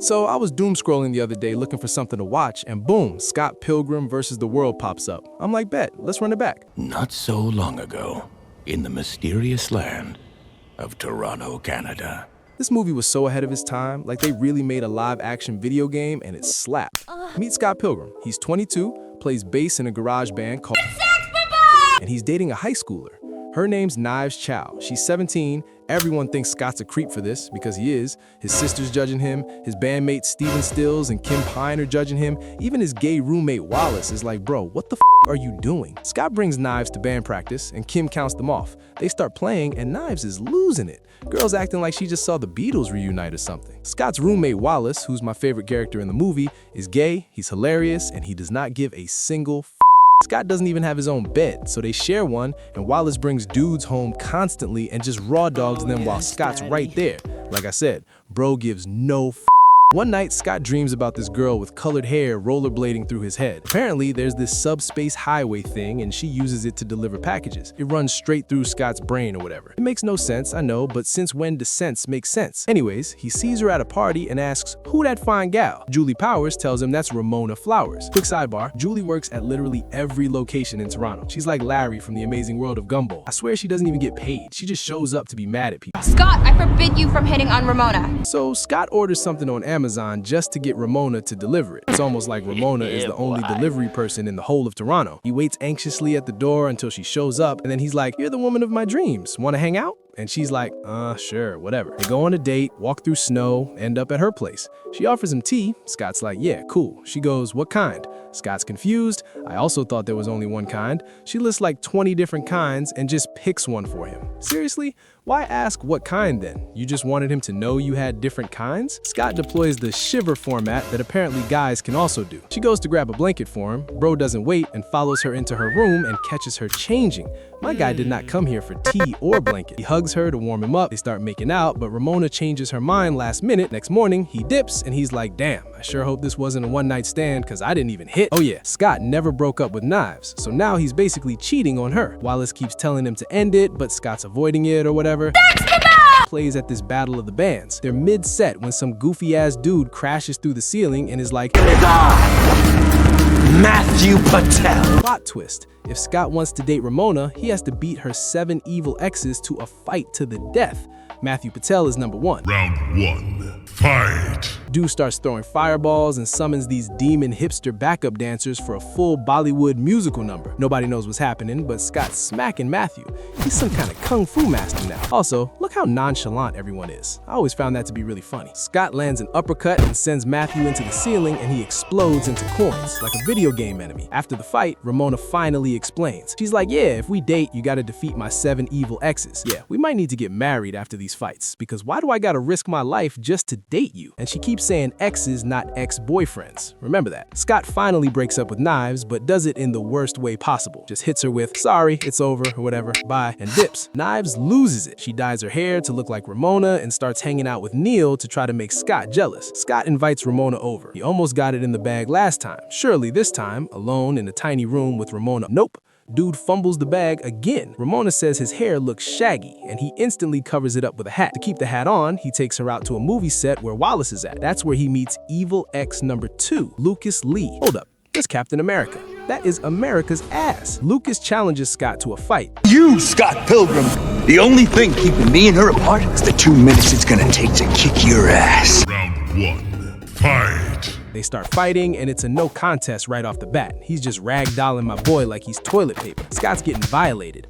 So I was doom scrolling the other day looking for something to watch, and boom, Scott Pilgrim versus the World pops up. I'm like, bet, let's run it back. Not so long ago, in the mysterious land of Toronto, Canada. This movie was so ahead of its time, like they really made a live-action video game and it slapped. Meet Scott Pilgrim. He's 22, plays bass in a garage band called and he's dating a high schooler. Her name's Knives Chow. She's 17. Everyone thinks Scott's a creep for this, because he is. His sister's judging him, his bandmates Steven Stills and Kim Pine are judging him. Even his gay roommate Wallace is like, bro, what the f are you doing? Scott brings Knives to band practice and Kim counts them off. They start playing and Knives is losing it. Girl's acting like she just saw the Beatles reunite or something. Scott's roommate Wallace, who's my favorite character in the movie, is gay, he's hilarious, and he does not give a single f. Scott doesn't even have his own bed, so they share one, and Wallace brings dudes home constantly and just raw dogs them while Scott's right there. Like I said, bro gives no f. One night, Scott dreams about this girl with colored hair rollerblading through his head. Apparently, there's this subspace highway thing and she uses it to deliver packages. It runs straight through Scott's brain or whatever. It makes no sense, I know, but since when does sense make sense? Anyways, he sees her at a party and asks, who that fine gal? Julie Powers tells him that's Ramona Flowers. Quick sidebar, Julie works at literally every location in Toronto. She's like Larry from the Amazing World of Gumball. I swear she doesn't even get paid. She just shows up to be mad at people. Scott, I forbid you from hitting on Ramona. So Scott orders something on Amazon just to get Ramona to deliver it. It's almost like Ramona is the only delivery person in the whole of Toronto. He waits anxiously at the door until she shows up, and then he's like, you're the woman of my dreams. Want to hang out? And she's like, sure, whatever. They go on a date, walk through snow, end up at her place. She offers him tea. Scott's like, yeah, cool. She goes, what kind? Scott's confused. I also thought there was only one kind. She lists like 20 different kinds and just picks one for him. Seriously? Why ask what kind then? You just wanted him to know you had different kinds? Scott deploys the shiver format that apparently guys can also do. She goes to grab a blanket for him. Bro doesn't wait and follows her into her room and catches her changing. My guy did not come here for tea or blanket. He hugs her to warm him up. They start making out, but Ramona changes her mind last minute. Next morning, he dips and he's like, damn, I sure hope this wasn't a one-night stand because I didn't even hit. Oh yeah, Scott never broke up with Knives, so now he's basically cheating on her. Wallace keeps telling him to end it, but Scott's avoiding it or whatever. Plays at this battle of the bands. They're mid-set when some goofy-ass dude crashes through the ceiling and is like, Matthew Patel. Plot twist. If Scott wants to date Ramona, he has to beat her 7 evil exes to a fight to the death. Matthew Patel is number 1. Round 1. Fight! Dude starts throwing fireballs and summons these demon hipster backup dancers for a full Bollywood musical number. Nobody knows what's happening, but Scott's smacking Matthew. He's some kind of kung fu master now. Also, look how nonchalant everyone is. I always found that to be really funny. Scott lands an uppercut and sends Matthew into the ceiling, and he explodes into coins, like a video game enemy. After the fight, Ramona finally explains. She's like, yeah, if we date, you gotta defeat my 7 evil exes. Yeah, we might need to get married after these fights, because why do I gotta risk my life just to date you? And she keeps saying exes, not ex-boyfriends. Remember that. Scott finally breaks up with Knives, but does it in the worst way possible. Just hits her with, sorry, it's over, or whatever, bye, and dips. Knives loses it. She dyes her hair to look like Ramona and starts hanging out with Neil to try to make Scott jealous. Scott invites Ramona over. He almost got it in the bag last time. Surely this time, alone in a tiny room with Ramona. Nope. Dude fumbles the bag again. Ramona says his hair looks shaggy, and he instantly covers it up with a hat. To keep the hat on, he takes her out to a movie set where Wallace is at. That's where he meets evil ex number 2, Lucas Lee. Hold up, that's Captain America. That is America's ass. Lucas challenges Scott to a fight. You, Scott Pilgrim. The only thing keeping me and her apart is the 2 minutes it's gonna take to kick your ass. Round 1. Fight! They start fighting, and it's a no contest right off the bat. He's just ragdolling my boy like he's toilet paper. Scott's getting violated.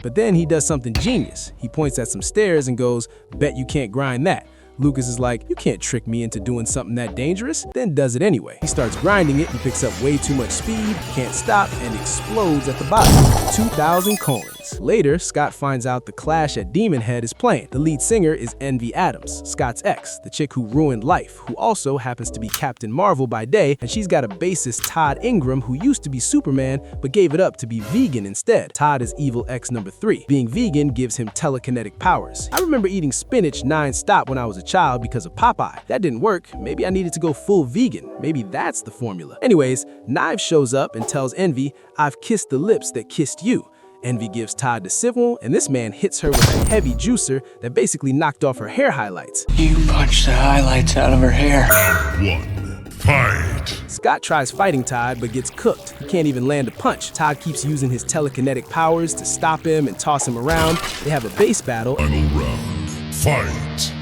But then he does something genius. He points at some stairs and goes, bet you can't grind that. Lucas is like, you can't trick me into doing something that dangerous, then does it anyway. He starts grinding it, he picks up way too much speed, can't stop, and explodes at the bottom. 2,000 coins. Later, Scott finds out the Clash at Demon Head is playing. The lead singer is Envy Adams, Scott's ex, the chick who ruined life, who also happens to be Captain Marvel by day, and she's got a bassist, Todd Ingram, who used to be Superman, but gave it up to be vegan instead. Todd is evil ex number 3. Being vegan gives him telekinetic powers. I remember eating spinach non-stop when I was a child because of Popeye. That didn't work. Maybe I needed to go full vegan. Maybe that's the formula. Anyways, Knives shows up and tells Envy, I've kissed the lips that kissed you. Envy gives Todd the civil, and this man hits her with a heavy juicer that basically knocked off her hair highlights. You punched the highlights out of her hair. One. Fight. Scott tries fighting Todd, but gets cooked. He can't even land a punch. Todd keeps using his telekinetic powers to stop him and toss him around. They have a base battle, Final round. Fight.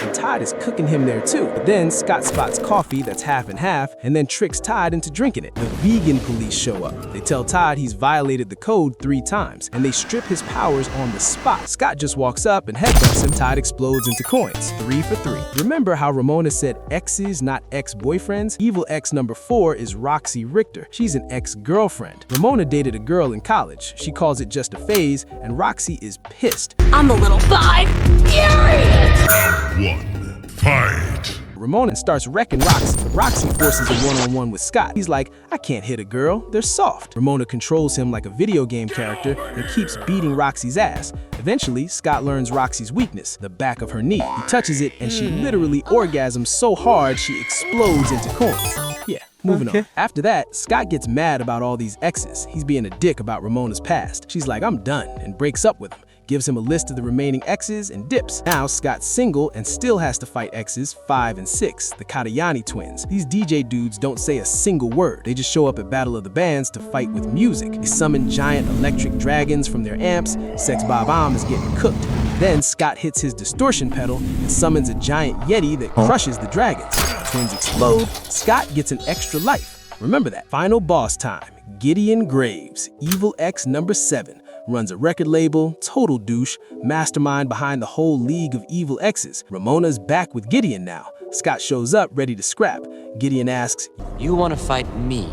and Todd is cooking him there too. But then Scott spots coffee that's half and half, and then tricks Todd into drinking it. The vegan police show up. They tell Todd he's violated the code 3 times, and they strip his powers on the spot. Scott just walks up and headbutts him. Todd explodes into coins. 3 for 3. Remember how Ramona said exes, not ex-boyfriends? Evil ex number 4 is Roxy Richter. She's an ex-girlfriend. Ramona dated a girl in college. She calls it just a phase, and Roxy is pissed. I'm a little 5. Furious! One. Fight. Ramona starts wrecking Roxy. Roxy forces a one-on-one with Scott. He's like, I can't hit a girl, they're soft. Ramona controls him like a video game character and keeps beating Roxy's ass. Eventually, Scott learns Roxy's weakness, the back of her knee. He touches it and she literally orgasms so hard she explodes into coins. Yeah, moving on. After that, Scott gets mad about all these exes. He's being a dick about Ramona's past. She's like, I'm done, and breaks up with him. Gives him a list of the remaining exes and dips. Now Scott's single and still has to fight exes 5 and 6, the Katayani twins. These DJ dudes don't say a single word. They just show up at Battle of the Bands to fight with music. They summon giant electric dragons from their amps. Sex Bob-Omb is getting cooked. Then Scott hits his distortion pedal and summons a giant yeti that crushes the dragons. Twins explode. Scott gets an extra life. Remember that. Final boss time. Gideon Graves, Evil Ex number 7. Runs a record label, total douche, mastermind behind the whole league of evil exes. Ramona's back with Gideon now. Scott shows up ready to scrap. Gideon asks, You want to fight me?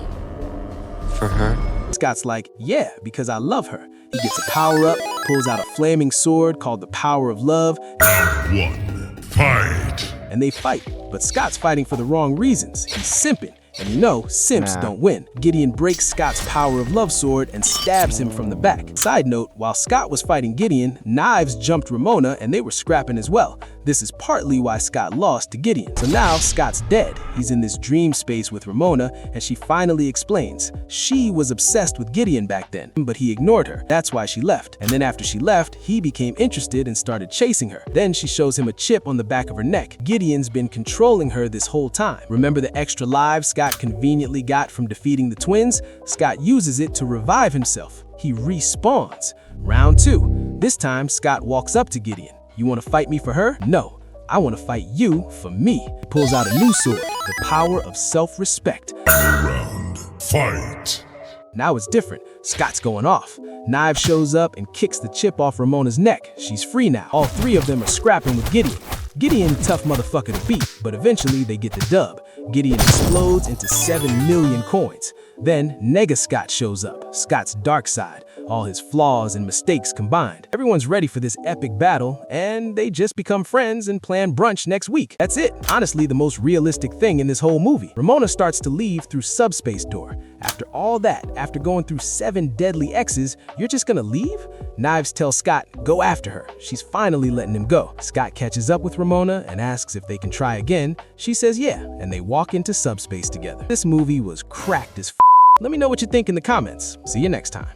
For her? Scott's like, yeah, because I love her. He gets a power-up, pulls out a flaming sword called the Power of Love. One. Fight. And they fight. But Scott's fighting for the wrong reasons. He's simping. And you know, simps don't win. Gideon breaks Scott's Power of Love sword and stabs him from the back. Side note, while Scott was fighting Gideon, Knives jumped Ramona and they were scrapping as well. This is partly why Scott lost to Gideon. So now Scott's dead. He's in this dream space with Ramona, and she finally explains. She was obsessed with Gideon back then, but he ignored her. That's why she left. And then after she left, he became interested and started chasing her. Then she shows him a chip on the back of her neck. Gideon's been controlling her this whole time. Remember the extra lives Scott conveniently got from defeating the twins? Scott uses it to revive himself. He respawns. Round 2. This time, Scott walks up to Gideon. You want to fight me for her? No. I want to fight you for me. He pulls out a new sword, the Power of Self-Respect. Final round. Fight. Now it's different. Scott's going off. Knives shows up and kicks the chip off Ramona's neck. She's free now. All 3 of them are scrapping with Gideon. Gideon, tough motherfucker to beat, but eventually they get the dub. Gideon explodes into 7 million coins. Then Nega Scott shows up, Scott's dark side, all his flaws and mistakes combined. Everyone's ready for this epic battle, and they just become friends and plan brunch next week. That's it. Honestly, the most realistic thing in this whole movie. Ramona starts to leave through subspace door. After all that, after going through 7 deadly exes, you're just gonna leave? Knives tells Scott, go after her. She's finally letting him go. Scott catches up with Ramona and asks if they can try again. She says yeah, and they walk into subspace together. This movie was cracked as f***. Let me know what you think in the comments. See you next time.